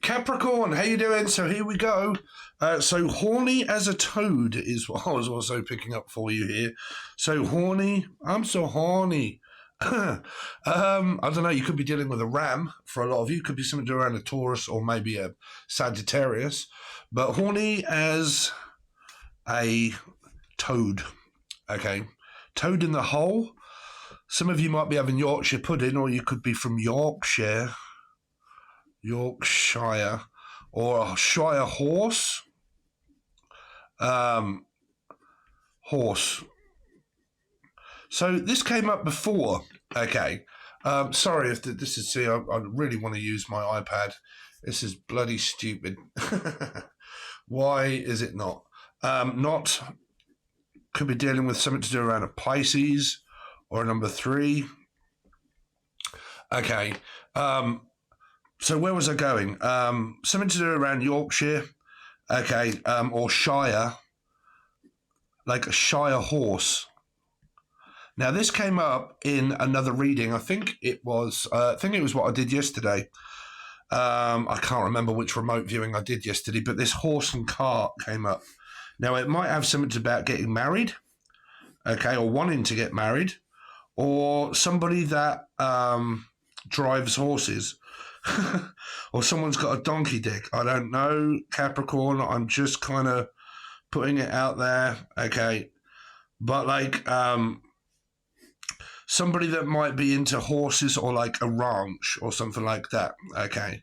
Capricorn, how you doing? So here we go. So horny as a toad is what I was also picking up for you here. So horny, I'm so horny. I don't know, you could be dealing with a ram for a lot of you. Could be something around a Taurus or maybe a Sagittarius. But horny as a toad. Okay. Toad in the hole. Some of you might be having Yorkshire pudding, or you could be from Yorkshire, or a Shire horse. Horse. So this came up before. Okay. Sorry if this is, see, I really want to use my iPad. This is bloody stupid. Why is it not? Not, could be dealing with something to do around a Pisces or a number 3. Okay. So where was I going? Something to do around Yorkshire. Okay. Or Shire. Like a Shire horse. Now this came up in another reading. I think it was what I did yesterday. I can't remember which remote viewing I did yesterday, but this horse and cart came up. Now it might have something about getting married. Okay. Or wanting to get married. Or somebody that drives horses. Or someone's got a donkey dick. I don't know, Capricorn. I'm just kind of putting it out there. Okay. But like somebody that might be into horses or like a ranch or something like that. Okay.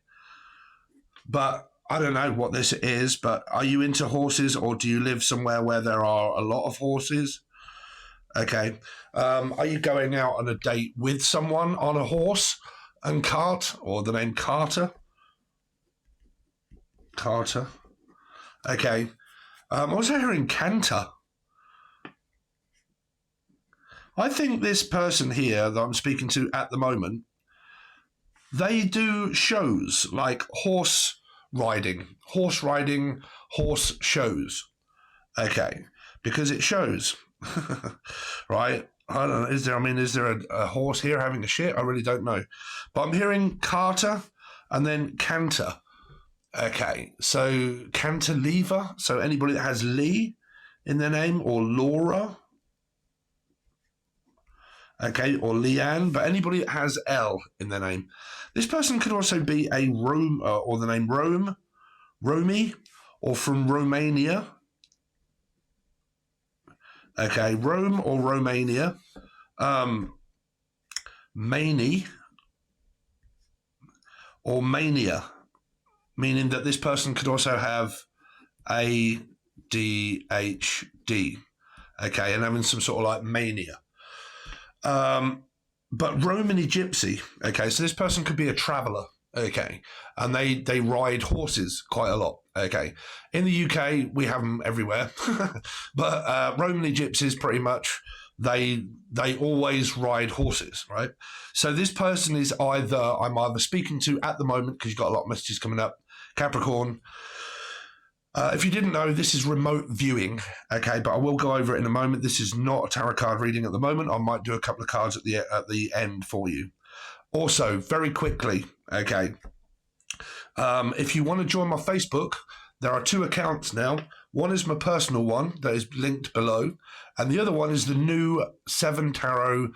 But I don't know what this is, but are you into horses, or do you live somewhere where there are a lot of horses? Okay. Are you going out on a date with someone on a horse and cart, or the name Carter? Carter. Okay. I was hearing Canter. I think this person here that I'm speaking to at the moment, they do shows like horse riding, horse shows. Okay. Because it shows. Right? I don't know. Is there a horse here having a shit? I really don't know. But I'm hearing Carter and then Canter. Okay. So cantilever. So anybody that has Lee in their name, or Laura. Okay. Or Leanne. But anybody that has L in their name. This person could also be a Rome, or the name Rome, Romy, or from Romania. Okay, Rome or Romania. Mani or mania, meaning that this person could also have ADHD. Okay, and having some sort of like mania. But Romany gypsy. Okay, so this person could be a traveller. Okay, and they ride horses quite a lot. Okay, in the UK we have them everywhere, but Romany gypsies pretty much they always ride horses, right? So this person is I'm either speaking to at the moment, because you've got a lot of messages coming up, Capricorn. If you didn't know, this is remote viewing, okay, but I will go over it in a moment. This is not a tarot card reading at the moment. I might do a couple of cards at the end for you. Also, very quickly, okay, if you want to join my Facebook, there are 2 accounts now. One is my personal one that is linked below, and the other one is the new 7 Tarot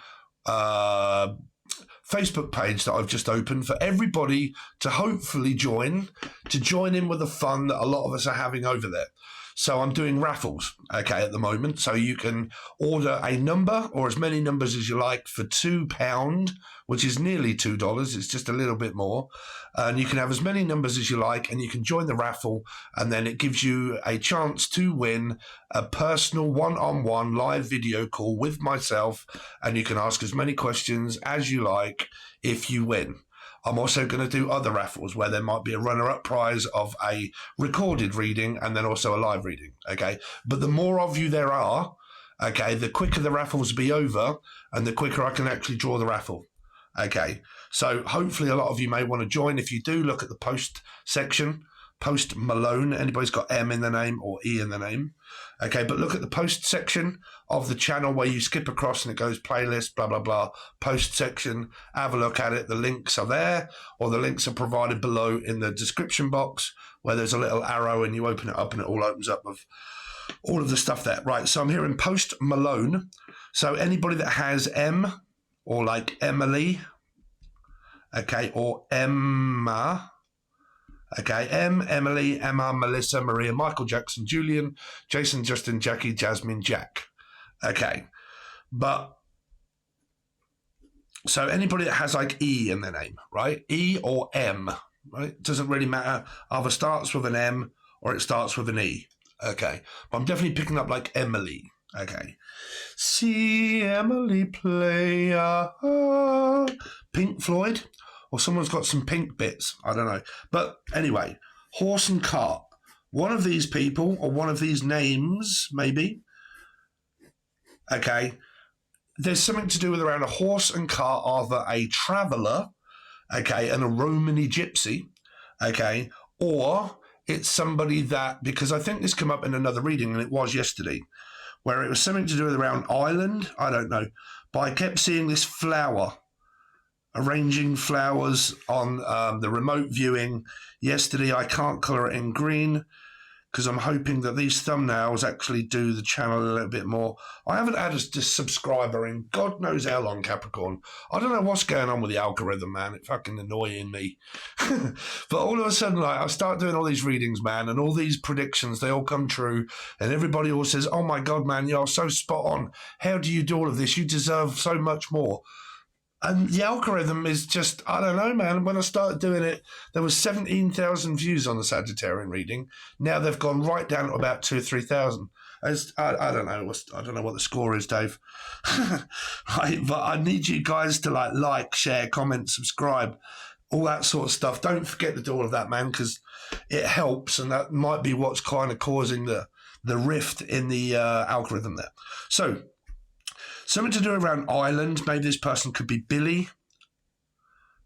Facebook page that I've just opened for everybody to hopefully join in with the fun that a lot of us are having over there. So I'm doing raffles, okay, at the moment. So you can order a number or as many numbers as you like for £2, which is nearly $2. It's just a little bit more. And you can have as many numbers as you like, and you can join the raffle. And then it gives you a chance to win a personal one-on-one live video call with myself. And you can ask as many questions as you like if you win. I'm also going to do other raffles where there might be a runner-up prize of a recorded reading and then also a live reading, okay? But the more of you there are, okay, the quicker the raffles will be over and the quicker I can actually draw the raffle, okay? So hopefully a lot of you may want to join. If you do, look at the post section Post Malone. Anybody's got M in the name or E in the name. Okay, but look at the post section of the channel where you skip across and it goes playlist, blah, blah, blah, post section. Have a look at it. The links are there, or the links are provided below in the description box where there's a little arrow and you open it up and it all opens up with all of the stuff there. Right, so I'm here in Post Malone. So anybody that has M or like Emily, okay, or Emma, okay, M, Emily, Emma, Melissa, Maria, Michael, Jackson, Julian, Jason, Justin, Jackie, Jasmine, Jack. Okay, but so anybody that has like E in their name, right? E or M, right? It doesn't really matter. Either starts with an M or it starts with an E. Okay, but I'm definitely picking up like Emily. Okay, see Emily play Pink Floyd, or someone's got some pink bits. I don't know. But anyway, horse and cart. One of these people or one of these names, maybe. Okay, there's something to do with around a horse and cart, either a traveller, okay, and a Romany gypsy, okay, or it's somebody that, because I think this came up in another reading, and it was yesterday, where it was something to do with around Ireland. I don't know. But I kept seeing this flower, arranging flowers on the remote viewing yesterday. I can't colour it in green because I'm hoping that these thumbnails actually do the channel a little bit more. I haven't had a subscriber in God knows how long, Capricorn. I don't know what's going on with the algorithm, man. It's fucking annoying me. But all of a sudden, like, I start doing all these readings, man, and all these predictions, they all come true. And everybody all says, oh my God, man, you're so spot on. How do you do all of this? You deserve so much more. And the algorithm is just, I don't know, man. When I started doing it, there was 17,000 views on the Sagittarian reading. Now they've gone right down to about 2,000 or 3,000. I don't know. I don't know what the score is, Dave. Right, but I need you guys to like, share, comment, subscribe, all that sort of stuff. Don't forget to do all of that, man, because it helps, and that might be what's kind of causing the rift in the algorithm there. So, something to do around Ireland. Maybe this person could be Billie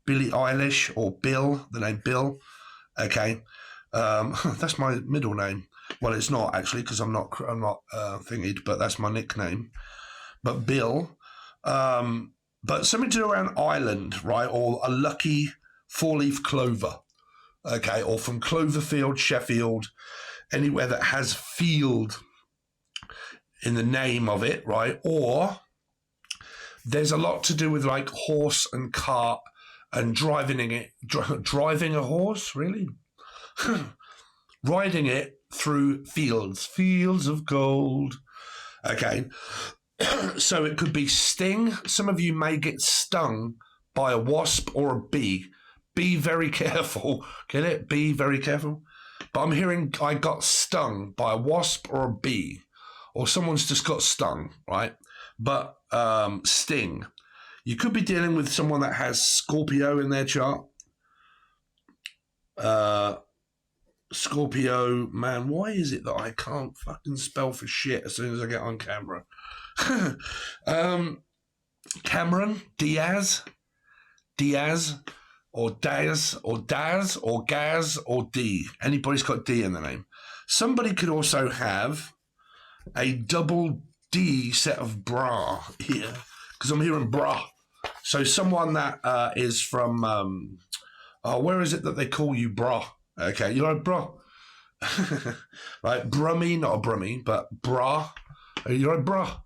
Eilish, or Bill, the name Bill. Okay. That's my middle name. Well, it's not actually, because I'm not thingied, but that's my nickname. But Bill. But something to do around Ireland, right? Or a lucky four-leaf clover. Okay. Or from Cloverfield, Sheffield, anywhere that has field in the name of it, right? Or there's a lot to do with like horse and cart and driving a horse, really? Riding it through fields of gold. Okay. So it could be sting. Some of you may get stung by a wasp or a bee. Be very careful. Get it? Be very careful. But I'm hearing I got stung by a wasp or a bee, or someone's just got stung, right? But sting. You could be dealing with someone that has Scorpio in their chart. Scorpio, man, why is it that I can't fucking spell for shit as soon as I get on camera? Cameron, Diaz, or Daz, or Gaz, or D. Anybody's got D in the name. Somebody could also have a double D set of bra here, because I'm hearing bra. So someone that is from, where is it that they call you bra? Okay, you know bra. Right, brummy, not a brummy, but bra. You know bra.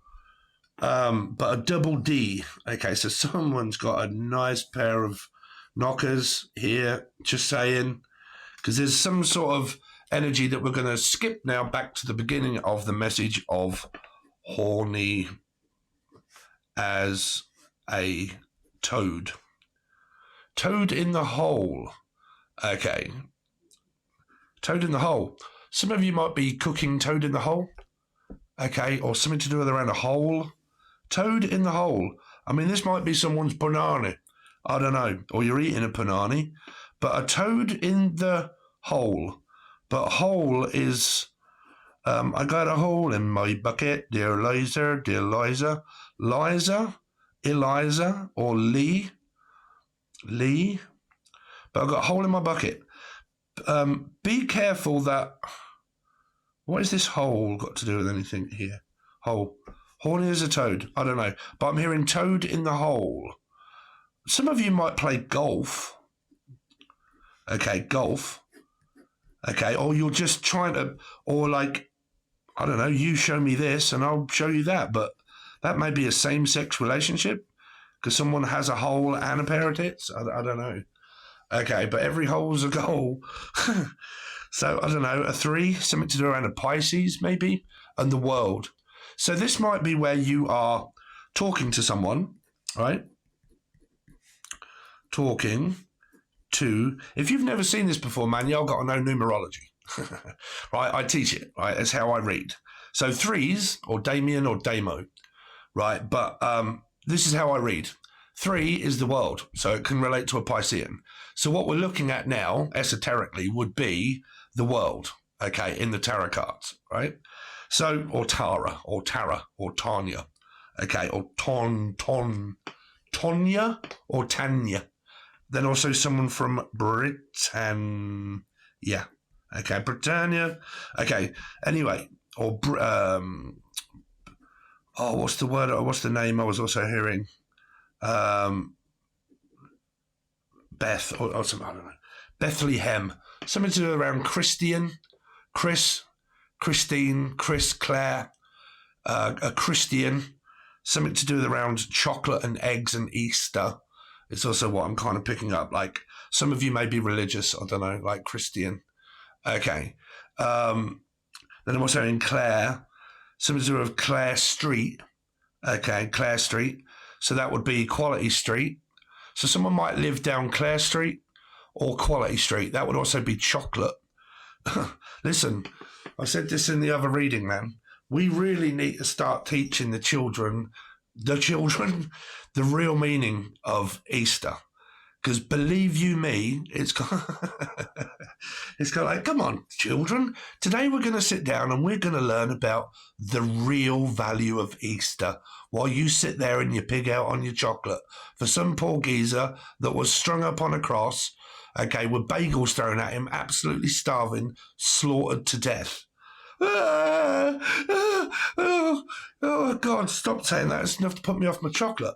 But a double D. Okay, so someone's got a nice pair of knockers here, just saying, because there's some sort of energy that we're going to skip now back to the beginning of the message of horny as a toad. Toad in the hole. Okay. Toad in the hole. Some of you might be cooking toad in the hole. Okay, or something to do with around a hole. Toad in the hole. I mean, this might be someone's banana. I don't know. Or you're eating a banana. But a toad in the hole. But hole is... I got a hole in my bucket, dear Liza, dear Liza. Liza, Eliza, or Lee. But I got a hole in my bucket. Be careful that... What is this hole got to do with anything here? Hole. Horny as a toad. I don't know. But I'm hearing toad in the hole. Some of you might play golf. Okay, golf. Okay, or you're just trying to... Or like, I don't know, you show me this and I'll show you that. But that may be a same-sex relationship because someone has a hole and a pair of tits. I don't know. Okay, but every hole's a goal. So, I don't know, a 3, something to do around a Pisces, maybe, and the world. So this might be where you are talking to someone, right? Talking to... If you've never seen this before, man, you've got to know numerology. Right, I teach it, right? That's how I read. So 3s, or Damien or Damo, right? But this is how I read. 3 is the world, so it can relate to a Piscean. So what we're looking at now, esoterically, would be the world, okay, in the tarot cards, right? So, or Tara, or Tanya, okay, or Tonya, or Tanya. Then also someone from Britain, yeah, okay, Britannia, okay, anyway, or, what's the word, what's the name I was also hearing? Beth, or something, I don't know. Bethlehem. Something to do around Christian, Chris, Christine, Chris, Claire, a Christian. Something to do with around chocolate and eggs and Easter. It's also what I'm kind of picking up. Like, some of you may be religious, I don't know, like Christian. Okay. Then I'm also in Claire. Something to do with Claire Street. Okay, Claire Street. So that would be Quality Street. So someone might live down Clare Street or Quality Street. That would also be chocolate. Listen, I said this in the other reading, man. We really need to start teaching the children, the real meaning of Easter. Because believe you me, it's like, come on, children. Today we're going to sit down and we're going to learn about the real value of Easter while you sit there and you pig out on your chocolate for some poor geezer that was strung up on a cross, okay, with bagels thrown at him, absolutely starving, slaughtered to death. Oh, God, stop saying that. It's enough to put me off my chocolate.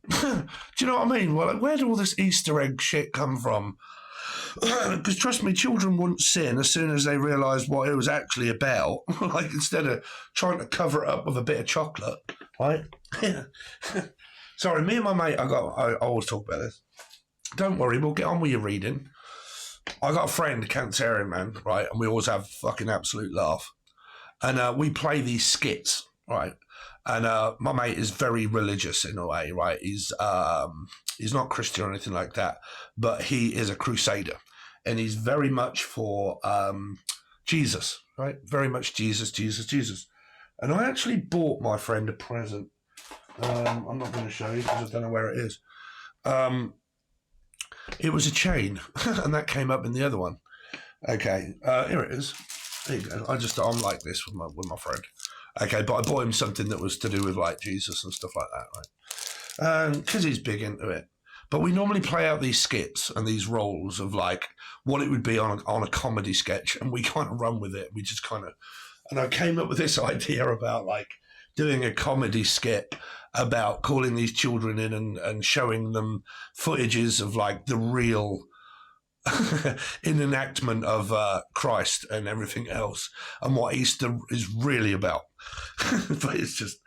Do you know what I mean? Well, like, where did all this Easter egg shit come from? Because trust me, children wouldn't sin as soon as they realised what it was actually about. Like, instead of trying to cover it up with a bit of chocolate, right? Sorry, me and my mate, I always talk about this. Don't worry, we'll get on with your reading. I got a friend, Cancerian man, right? And we always have a fucking absolute laugh. And we play these skits, right? And my mate is very religious in a way, right? He's not Christian or anything like that, but he is a crusader. And he's very much for Jesus, right? Very much Jesus. And I actually bought my friend a present. I'm not going to show you because I don't know where it is. It was a chain, and that came up in the other one. Okay, here it is. There you go. I'm like this with my friend. Okay, but I bought him something that was to do with like Jesus and stuff like that, right? Because he's big into it. But we normally play out these skits and these roles of like what it would be on a comedy sketch, and we kind of run with it. We just kind of, and I came up with this idea about like doing a comedy skit about calling these children in and showing them footages of like the real enactment of Christ and everything else and what Easter is really about. But it's just,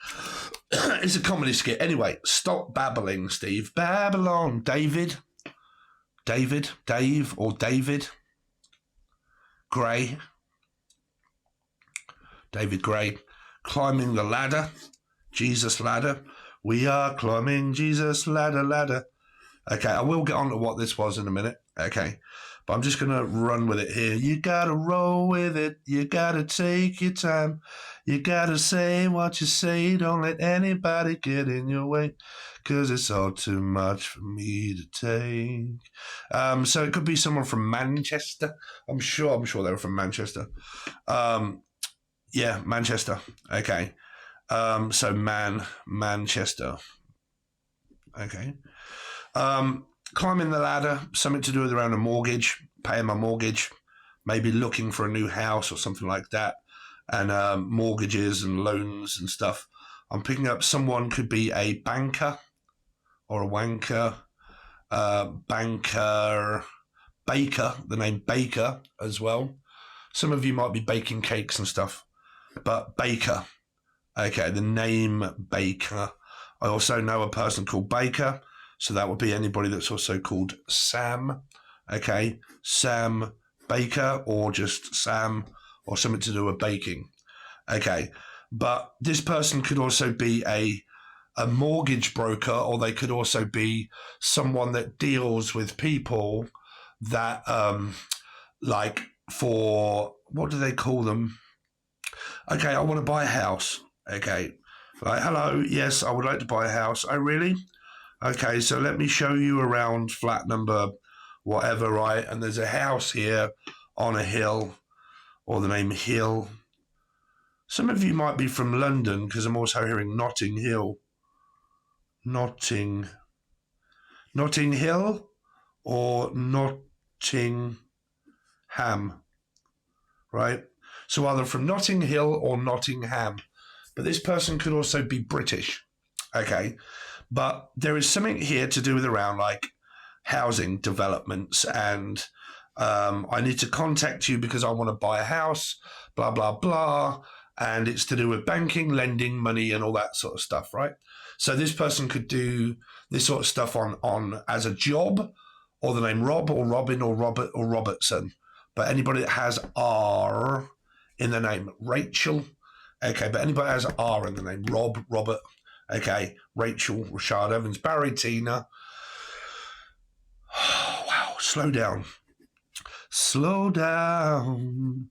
it's a comedy skit. Anyway, stop babbling, Steve. Babylon. Dave or David Gray. David Gray. Climbing the ladder. Jesus ladder. We are climbing Jesus ladder. Okay, I will get on to what this was in a minute. Okay, but I'm just going to run with it here. You got to roll with it. You got to take your time. You got to say what you say. Don't let anybody get in your way, because it's all too much for me to take. So it could be someone from Manchester. I'm sure they were from Manchester. Yeah, Manchester. Okay. So Manchester. Okay. Climbing the ladder, something to do with around a mortgage, paying my mortgage. maybe looking for a new house or something like that, and mortgages and loans and stuff. I'm picking up someone could be a banker or a wanker, banker, baker, the name Baker as well. Some of you might be baking cakes and stuff, but Baker. Okay, the name Baker. I also know a person called Baker, so that would be anybody that's also called Sam. Okay, Sam Baker, or just Sam, or something to do with baking. Okay, but this person could also be a mortgage broker, or they could also be someone that deals with people that, like, for, what do they call them? Okay, I want to buy a house. Okay, like, hello, yes, I would like to buy a house. Oh, really? Okay, so let me show you around flat number whatever, right? And there's a house here on a hill, or the name Hill. Some of you might be from London, because I'm also hearing Notting Hill. Notting Hill or Nottingham, right? So either from Notting Hill or Nottingham. But this person could also be British, okay? But there is something here to do with around like housing developments, and I need to contact you because I want to buy a house, blah, blah, blah. And it's to do with banking, lending, money, and all that sort of stuff, right? So this person could do this sort of stuff on as a job, or the name Rob or Robin or Robert or Robertson. But anybody that has R in the name, Rachel, okay, but anybody that has R in the name, Rob, Robert, okay, Rachel, Rashad Evans, Barry, Tina. Oh, wow, slow down. Slow down.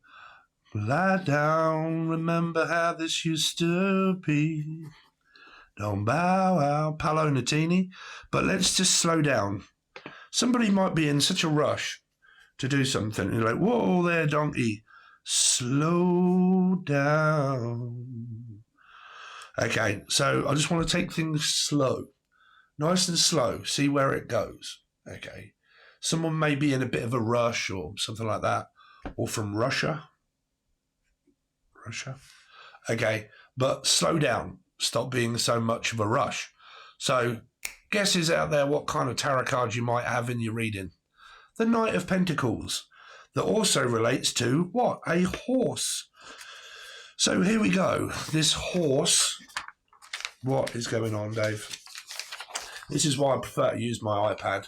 Lie down, remember how this used to be. Don't bow out, Paolo Nutini. But let's just slow down. Somebody might be in such a rush to do something. You're like, whoa there, donkey. Slow down. Okay, so I just want to take things slow. Nice and slow. See where it goes. Okay. Someone may be in a bit of a rush or something like that. Or from Russia. Okay, but slow down. Stop being so much of a rush. So, guesses out there what kind of tarot card you might have in your reading. The Knight of Pentacles. That also relates to what? A horse. So here we go. This horse. What is going on, Dave? This is why I prefer to use my iPad.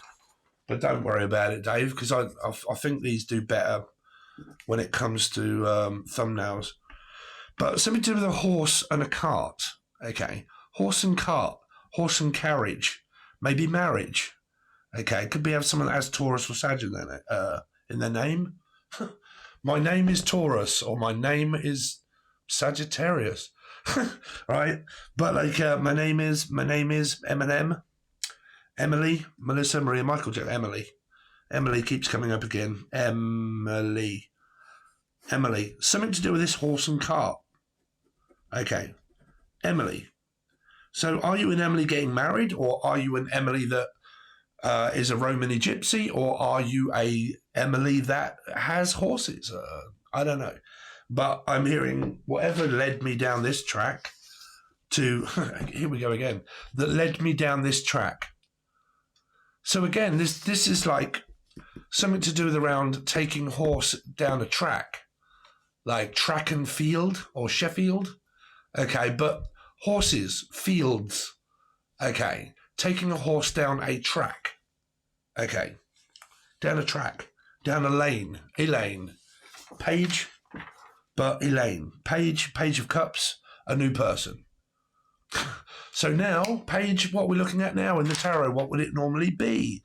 But don't worry about it, Dave, because I think these do better when it comes to thumbnails. But something to do with a horse and a cart. Okay. Horse and cart. Horse and carriage. Maybe marriage. Okay. Could be have someone that has Taurus or Sagittarius in their name. My name is Taurus, or my name is Sagittarius. Right? But like my name is Eminem. Emily. Melissa Maria Michael Jackson. Emily. Emily keeps coming up again. Emily. Something to do with this horse and cart. Okay. Emily. So are you and Emily getting married, or are you an Emily that is a Romany gypsy, or are you a Emily that has horses? I don't know. But I'm hearing whatever led me down this track to, here we go again, that led me down this track. So again, this is like something to do with around taking horse down a track, like track and field or Sheffield. Okay, but horses, fields. Okay, taking a horse down a track. Okay, down a track, down a lane. Elaine, Page, but Elaine, Page of Cups, a new person. So now, Page, what we're looking at now in the tarot, what would it normally be?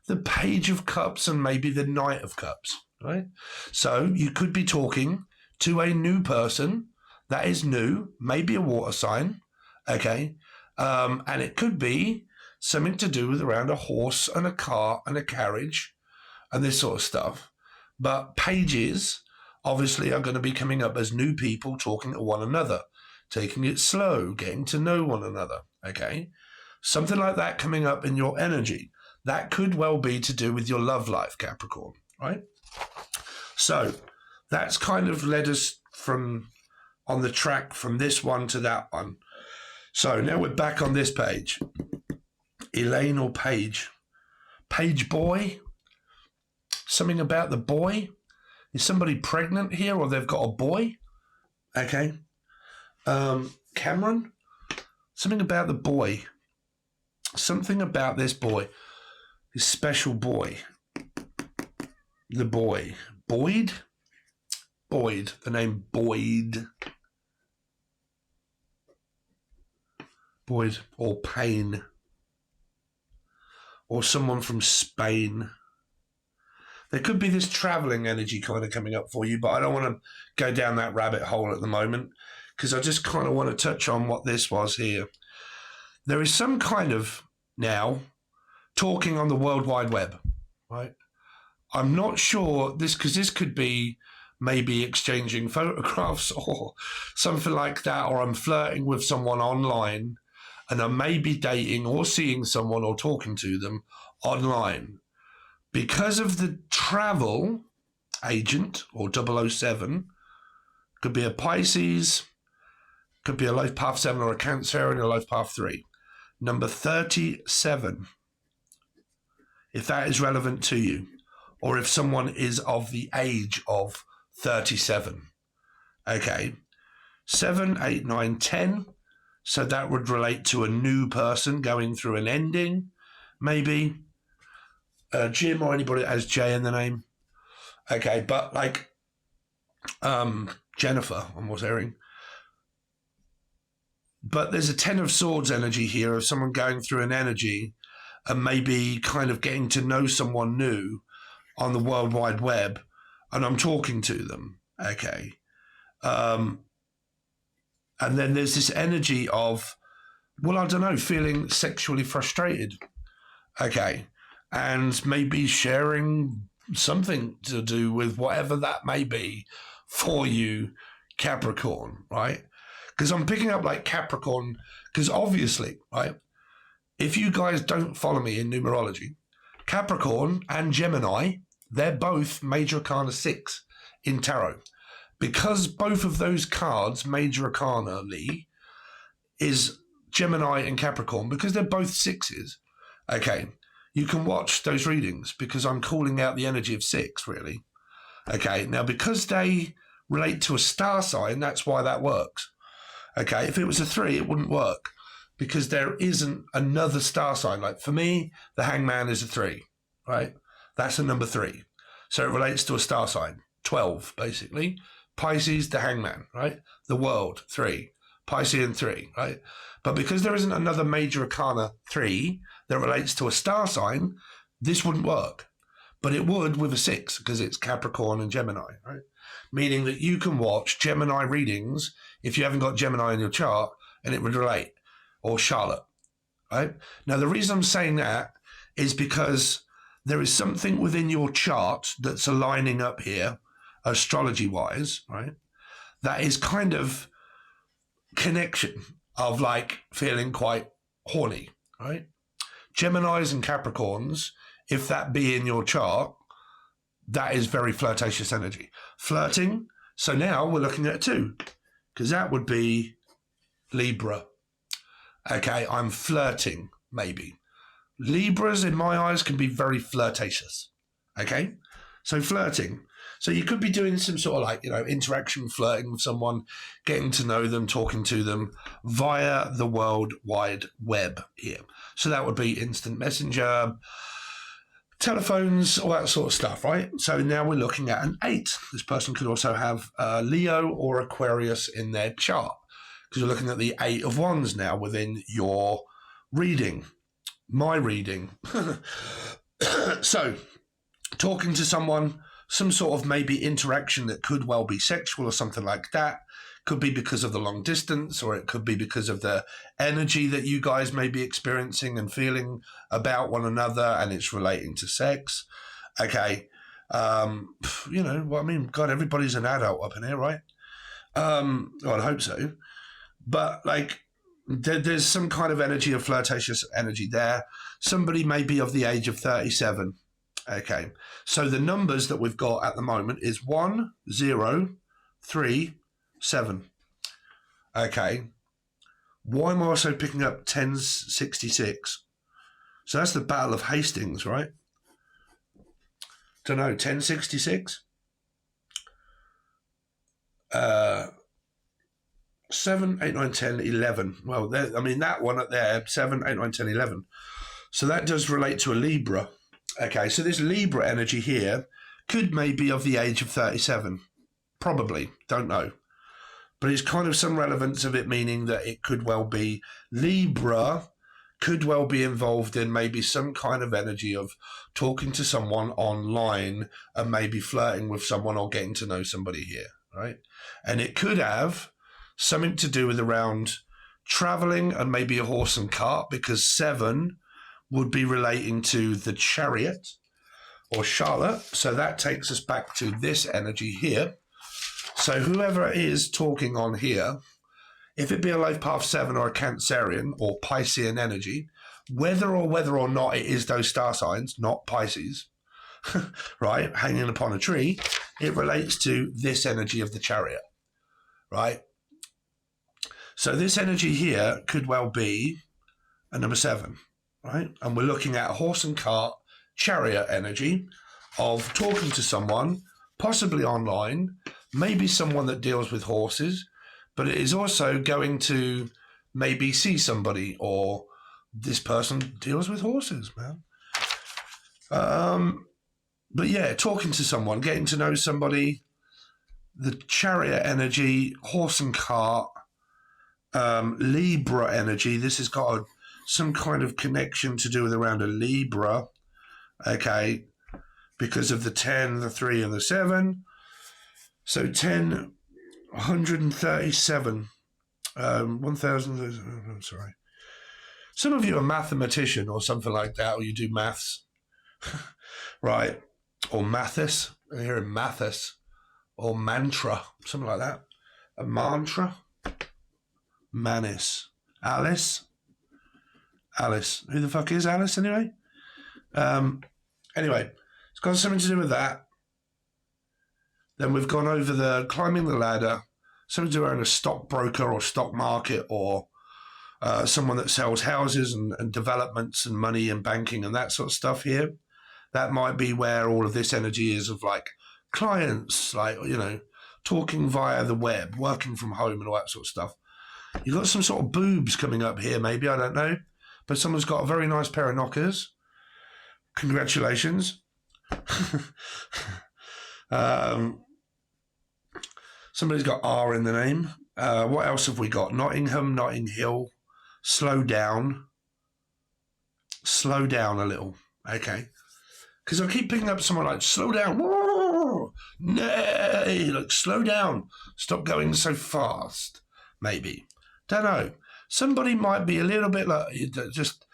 The Page of Cups and maybe the Knight of Cups, right? So you could be talking to a new person that is new, maybe a water sign, okay? And it could be something to do with around a horse and a car and a carriage and this sort of stuff. But pages obviously are going to be coming up as new people talking to one another, taking it slow, getting to know one another, okay? Something like that coming up in your energy. That could well be to do with your love life, Capricorn, right? So that's kind of led us from on the track from this one to that one. So now we're back on this page. Elaine or Paige? Page boy? Something about the boy? Is somebody pregnant here or they've got a boy? Okay. Cameron? Something about the boy. Something about this boy. This special boy. The boy. Boyd? Boyd. The name Boyd. Boyd or Payne. Or someone from Spain. There could be this traveling energy kind of coming up for you, but I don't want to go down that rabbit hole at the moment because I just kind of want to touch on what this was here. There is some kind of now talking on the World Wide Web, right? I'm not sure this because this could be maybe exchanging photographs or something like that, or I'm flirting with someone online and I may be dating or seeing someone or talking to them online. Because of the travel agent or 007, could be a Pisces, could be a life path 7 or a Cancer and a life path 3. Number 37, if that is relevant to you, or if someone is of the age of 37. Okay, 7, 8, 9, 10. So that would relate to a new person going through an ending, maybe. Jim or anybody that has J in the name. Okay, but like Jennifer, I was hearing. But there's a 10 of Swords energy here of someone going through an energy and maybe kind of getting to know someone new on the World Wide Web, and I'm talking to them. Okay. And then there's this energy of, well, I don't know, feeling sexually frustrated. Okay. And maybe sharing something to do with whatever that may be for you, Capricorn, right? Because I'm picking up like Capricorn, because obviously, right, if you guys don't follow me in numerology, Capricorn and Gemini, they're both Major Arcana 6 in tarot. Because both of those cards, Major Arcana is Gemini and Capricorn, because they're both 6s, okay, you can watch those readings because I'm calling out the energy of 6, really. Okay, now because they relate to a star sign, that's why that works. Okay, if it was a 3, it wouldn't work because there isn't another star sign. Like for me, the Hangman is a 3, right? That's a number 3. So it relates to a star sign, 12, basically. Pisces, the Hangman, right? The World, 3. Piscean 3, right? But because there isn't another Major Arcana 3 that relates to a star sign, this wouldn't work. But it would with a 6 because it's Capricorn and Gemini, right? Meaning that you can watch Gemini readings if you haven't got Gemini in your chart and it would relate, or Charlotte, right? Now, the reason I'm saying that is because there is something within your chart that's aligning up here, astrology-wise, right? That is kind of connection of like feeling quite horny, right? Geminis and Capricorns, if that be in your chart, that is very flirtatious energy. Flirting, so now we're looking at 2, because that would be Libra. Okay, I'm flirting, maybe. Libras, in my eyes, can be very flirtatious. Okay, so flirting. So you could be doing some sort of like, interaction, flirting with someone, getting to know them, talking to them via the World Wide Web here. So that would be instant messenger, telephones, all that sort of stuff, right? So now we're looking at an 8. This person could also have Leo or Aquarius in their chart because we're looking at the 8 of Wands now within your reading, my reading. So talking to someone, some sort of maybe interaction that could well be sexual or something like that. Could be because of the long distance, or it could be because of the energy that you guys may be experiencing and feeling about one another, and it's relating to sex. Okay. You know what I mean? God, everybody's an adult up in here, right? Well, I hope so. But like, there's some kind of energy of flirtatious energy there. Somebody may be of the age of 37. Okay, so the numbers that we've got at the moment is 1, 0, 3, 7. Okay, why am I also picking up 1066? So that's the Battle of Hastings, right? Don't know, 1066? 7, 8, 9, 10, 11. Well, I mean, that one up there, 7, 8, 9, 10, 11. So that does relate to a Libra. Okay, so this Libra energy here could maybe of the age of 37. Probably, don't know. But it's kind of some relevance of it, meaning that it could well be Libra, could well be involved in maybe some kind of energy of talking to someone online and maybe flirting with someone or getting to know somebody here, right? And it could have something to do with around traveling and maybe a horse and cart, because 7 would be relating to the Chariot or Charlotte. So that takes us back to this energy here. So whoever is talking on here, if it be a life path 7 or a Cancerian or Piscean energy, whether or not it is those star signs, not Pisces, right, hanging upon a tree, it relates to this energy of the Chariot, right? So this energy here could well be a number 7, right? And we're looking at a horse and cart Chariot energy of talking to someone, possibly online, maybe someone that deals with horses, but it is also going to maybe see somebody, or this person deals with horses, man. But yeah, talking to someone, getting to know somebody, the Chariot energy, horse and cart, Libra energy. This has got some kind of connection to do with around a Libra, okay, because of the 10, the 3, and the 7. So 10, 137, 1,000, I'm sorry. Some of you are mathematician or something like that, or you do maths, right? Or Mathis, I hear Mathis, or mantra, something like that. A mantra? Manis. Alice? Who the fuck is Alice anyway? Anyway, it's got something to do with that. Then we've gone over the climbing the ladder, something to do around a stockbroker or stock market, or someone that sells houses and developments and money and banking and that sort of stuff here. That might be where all of this energy is, of like clients, like, you know, talking via the web, working from home and all that sort of stuff. You've got some sort of boobs coming up here, maybe, I don't know. But someone's got a very nice pair of knockers. Congratulations. Somebody's got R in the name. What else have we got? Nottingham, Notting Hill. Slow down. Slow down a little. Okay. Because I keep picking up someone like, slow down. Nay, like, slow down. Stop going so fast. Maybe. Don't know. Somebody might be a little bit like, just,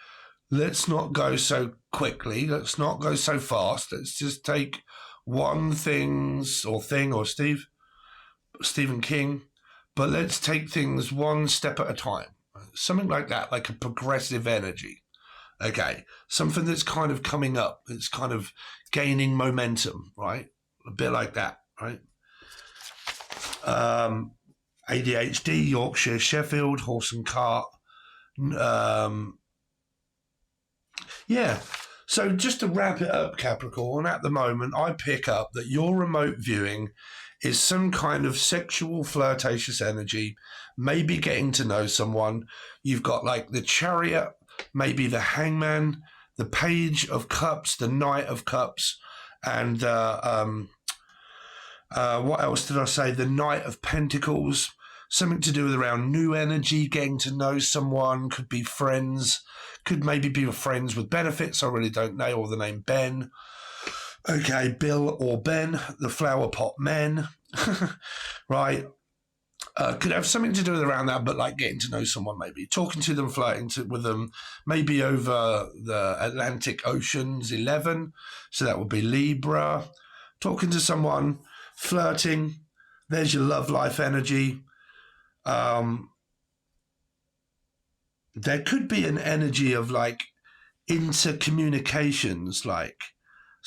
let's not go so quickly. Let's not go so fast. Let's just take one thing, or Stephen King, but let's take things one step at a time. Something like that, like a progressive energy. Okay, something that's kind of coming up. It's kind of gaining momentum, right? A bit like that, right? ADHD, Yorkshire, Sheffield, horse and cart. Yeah. So just to wrap it up, Capricorn, at the moment, I pick up that your remote viewing is some kind of sexual flirtatious energy, maybe getting to know someone. You've got like the Chariot, maybe the Hangman, the Page of Cups, the Knight of Cups, and what else did I say? The Knight of Pentacles. Something to do with around new energy, getting to know someone, could be friends, could maybe be friends with benefits, I really don't know, or the name Ben. Okay, Bill or Ben, the Flower Pot Men, right? Could have something to do with around that, but like getting to know someone, maybe talking to them, flirting with them, maybe over the Atlantic Ocean's 11. So that would be Libra. Talking to someone, flirting. There's your love life energy. There could be an energy of like intercommunications, like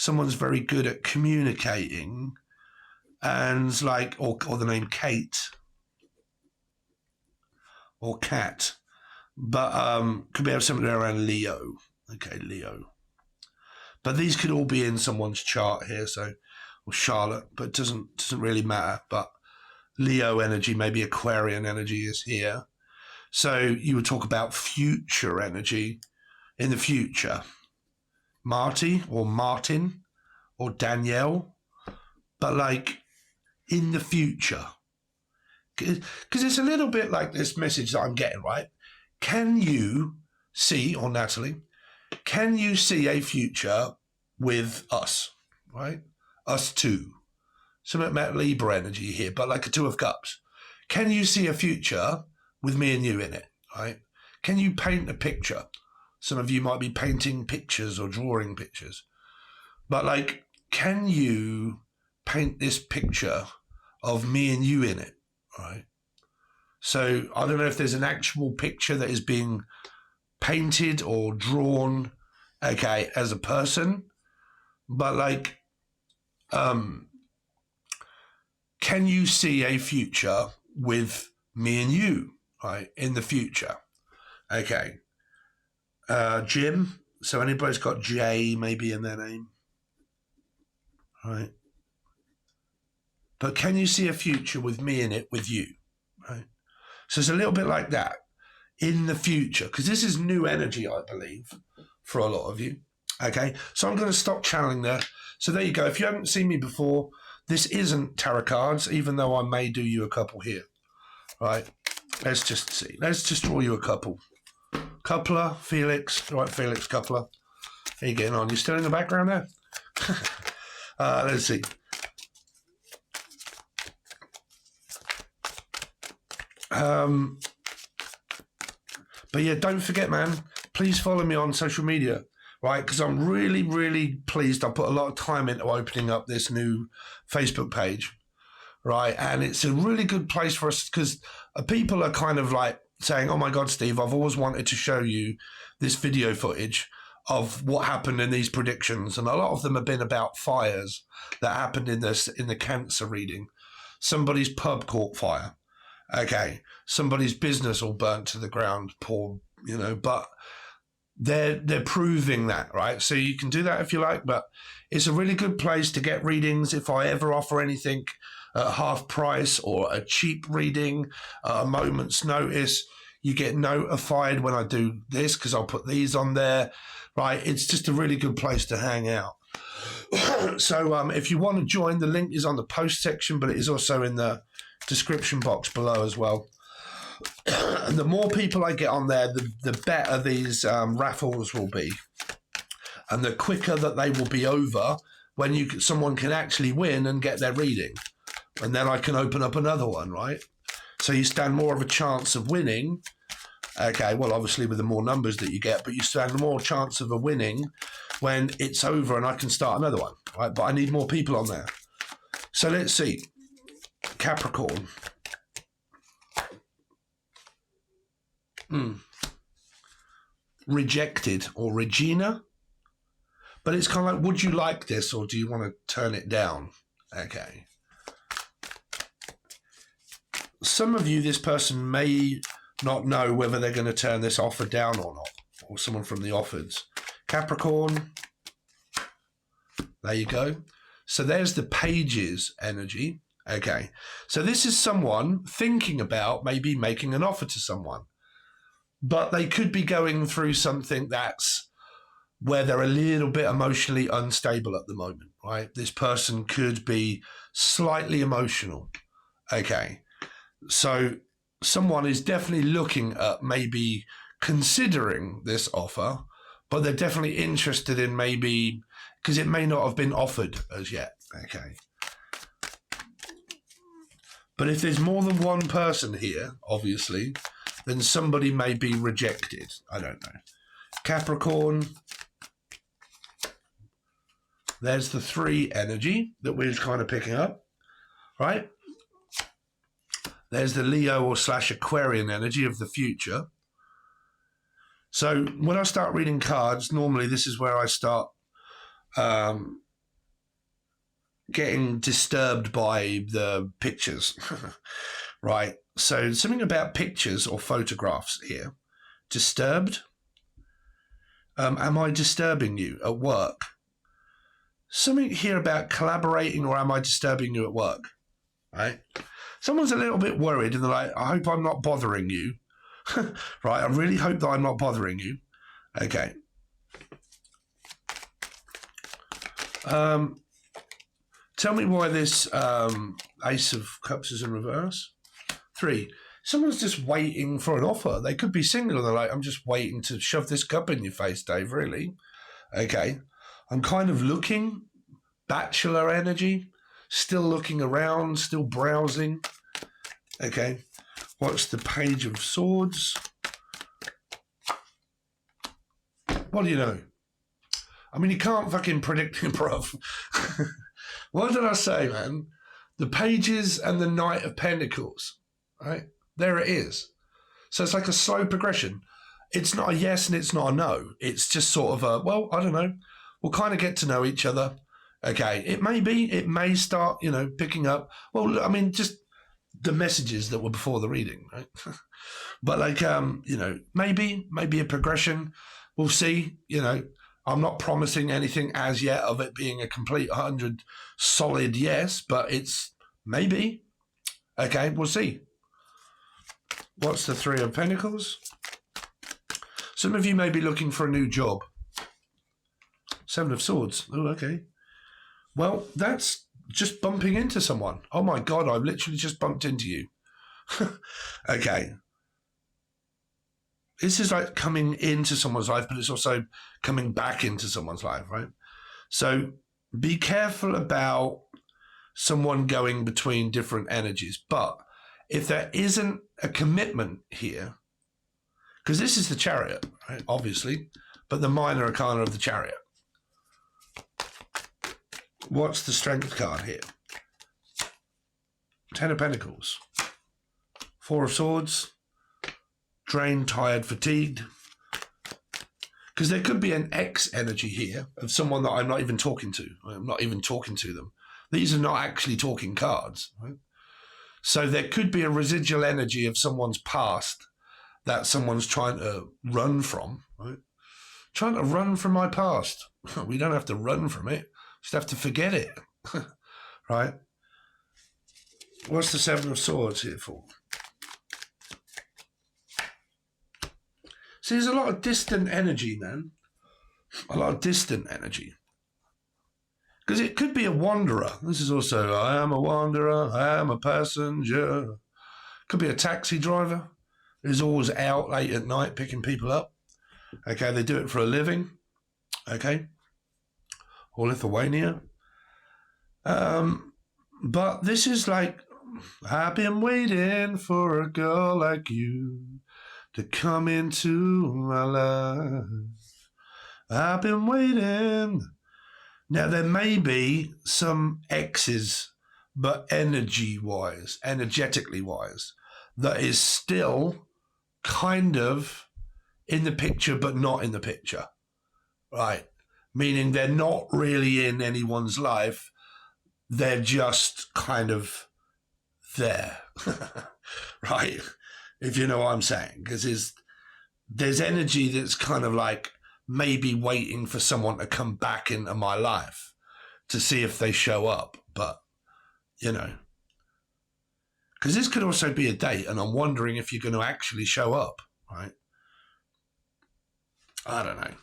someone's very good at communicating, and like, or the name Kate or Cat, but could be have something around Leo. Okay, Leo. But these could all be in someone's chart here, so, or Charlotte, but it doesn't really matter. But Leo energy, maybe Aquarian energy is here. So you would talk about future energy in the future. Marty or Martin or Danielle, but like in the future. Because it's a little bit like this message that I'm getting, right? Can you see, or Natalie, can you see a future with us, right? Us two. Something about Libra energy here, but like a Two of Cups. Can you see a future with me and you in it, right? Can you paint a picture? Some of you might be painting pictures or drawing pictures. But like, can you paint this picture of me and you in it, right? So I don't know if there's an actual picture that is being painted or drawn, okay, as a person, but like, can you see a future with me and you, right, in the future? Okay. Jim, so anybody's got J maybe in their name, right? But can you see a future with me in it, with you, right? So it's a little bit like that, in the future, because this is new energy, I believe, for a lot of you. Okay, so I'm going to stop channeling there. So there you go. If you haven't seen me before, this isn't tarot cards, even though I may do you a couple here. Right, let's just see. Let's just draw you a couple. Coupler, Felix. Right, Felix, coupler. How you getting on? You still in the background there? Let's see. But yeah, don't forget, man, please follow me on social media, right? Because I'm really, really pleased. I put a lot of time into opening up this new Facebook page, right? And it's a really good place for us because people are kind of like saying, oh my God, Steve, I've always wanted to show you this video footage of what happened in these predictions. And a lot of them have been about fires that happened in the Cancer reading. Somebody's pub caught fire. Okay, somebody's business all burnt to the ground, poor, but they're proving that, right? So you can do that if you like, but it's a really good place to get readings. If I ever offer anything at half price or a cheap reading at a moment's notice, you get notified when I do this because I'll put these on there, right? It's just a really good place to hang out. So if you want to join, the link is on the post section, but it is also in the description box below as well. And the more people I get on there, the better these raffles will be, and the quicker that they will be over when someone can actually win and get their reading, and then I can open up another one, right? So you stand more of a chance of winning. Okay, well, obviously with the more numbers that you get, but you stand more chance of a winning when it's over and I can start another one, right? But I need more people on there. So let's see. Capricorn. Rejected or Regina. But it's kind of like, would you like this or do you want to turn it down? Okay. Some of you, this person may not know whether they're going to turn this offer down or not, or someone from the offers. Capricorn. There you go. So there's the Pages energy. Okay. So this is someone thinking about maybe making an offer to someone, but they could be going through something that's where they're a little bit emotionally unstable at the moment, right? This person could be slightly emotional. Okay. So someone is definitely looking at maybe considering this offer, but they're definitely interested in maybe, because it may not have been offered as yet. Okay. But if there's more than one person here, obviously, then somebody may be rejected. I don't know. Capricorn. There's the 3 energy that we're kind of picking up, right? There's the Leo or / Aquarian energy of the future. So when I start reading cards, normally this is where I start getting disturbed by the pictures, right? So something about pictures or photographs here. Disturbed? Am I disturbing you at work? Something here about collaborating, or am I disturbing you at work? Right? Someone's a little bit worried and they're like, I hope I'm not bothering you. Right? I really hope that I'm not bothering you. Okay. Tell me why this Ace of Cups is in reverse. 3. Someone's just waiting for an offer. They could be single and they're like, I'm just waiting to shove this cup in your face, Dave, really. Okay. I'm kind of looking. Bachelor energy. Still looking around, still browsing. Okay. What's the Page of Swords? What do you know? I mean, you can't fucking predict it, bruv. What did I say, man? The Pages and the Knight of Pentacles, right? There it is. So it's like a slow progression. It's not a yes and it's not a no. It's just sort of a, well, I don't know. We'll kind of get to know each other. Okay, it may start, picking up. Well, I mean, just the messages that were before the reading, right? But like, maybe a progression. We'll see, I'm not promising anything as yet of it being a complete 100 solid yes, but it's maybe. Okay, we'll see. What's the 3 of Pentacles? Some of you may be looking for a new job. 7 of Swords. Oh, okay. Well, that's just bumping into someone. Oh my God, I've literally just bumped into you. Okay. This is like coming into someone's life, but it's also coming back into someone's life, right? So be careful about someone going between different energies. But if there isn't a commitment here, because this is the Chariot, right, obviously, but the minor arcana of the Chariot. What's the Strength card here? 10 of Pentacles. 4 of Swords. Drained, tired, fatigued. Because there could be an X energy here of someone that I'm not even talking to. I'm not even talking to them. These are not actually talking cards, right? So there could be a residual energy of someone's past that someone's trying to run from, right? Trying to run from my past. We don't have to run from it. Just have to forget it, right? What's the 7 of Swords here for? See, there's a lot of distant energy, man. A lot of distant energy. Because it could be a wanderer. This is also, I am a wanderer, I am a passenger. Could be a taxi driver who's always out late at night picking people up. Okay, they do it for a living. Okay. Or Lithuania. But this is like, I've been waiting for a girl like you to come into my life. I've been waiting. Now, there may be some X's, but energetically wise, that is still kind of in the picture, but not in the picture. Right? Meaning they're not really in anyone's life. They're just kind of there. Right? If you know what I'm saying. Because there's energy that's kind of like maybe waiting for someone to come back into my life to see if they show up. But, because this could also be a date, and I'm wondering if you're going to actually show up, right? I don't know.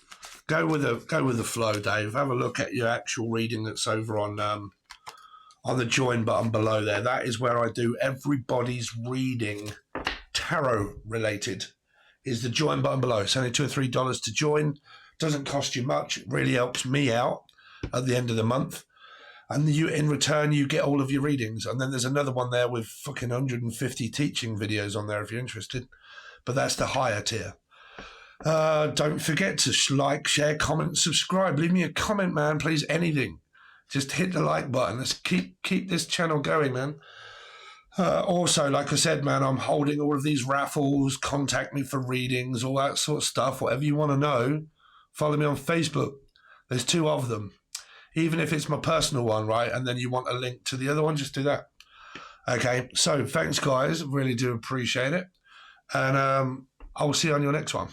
Go with the flow, Dave. Have a look at your actual reading that's over on the join button below there. That is where I do everybody's reading, tarot related. Is the join button below. It's only $2 or $3 to join. Doesn't cost you much. It really helps me out at the end of the month. And in return, you get all of your readings. And then there's another one there with fucking 150 teaching videos on there if you're interested. But that's the higher tier. Don't forget to like, share, comment, subscribe. Leave me a comment, man, please. Anything. Just hit the like button. Let's keep this channel going, man. Also, like I said, man, I'm holding all of these raffles. Contact me for readings, all that sort of stuff. Whatever you want to know, follow me on Facebook. There's 2 of them. even if it's my personal one, right? And then you want a link to the other one, just do that. Okay, so thanks, guys. Really do appreciate it. And I will see you on your next one.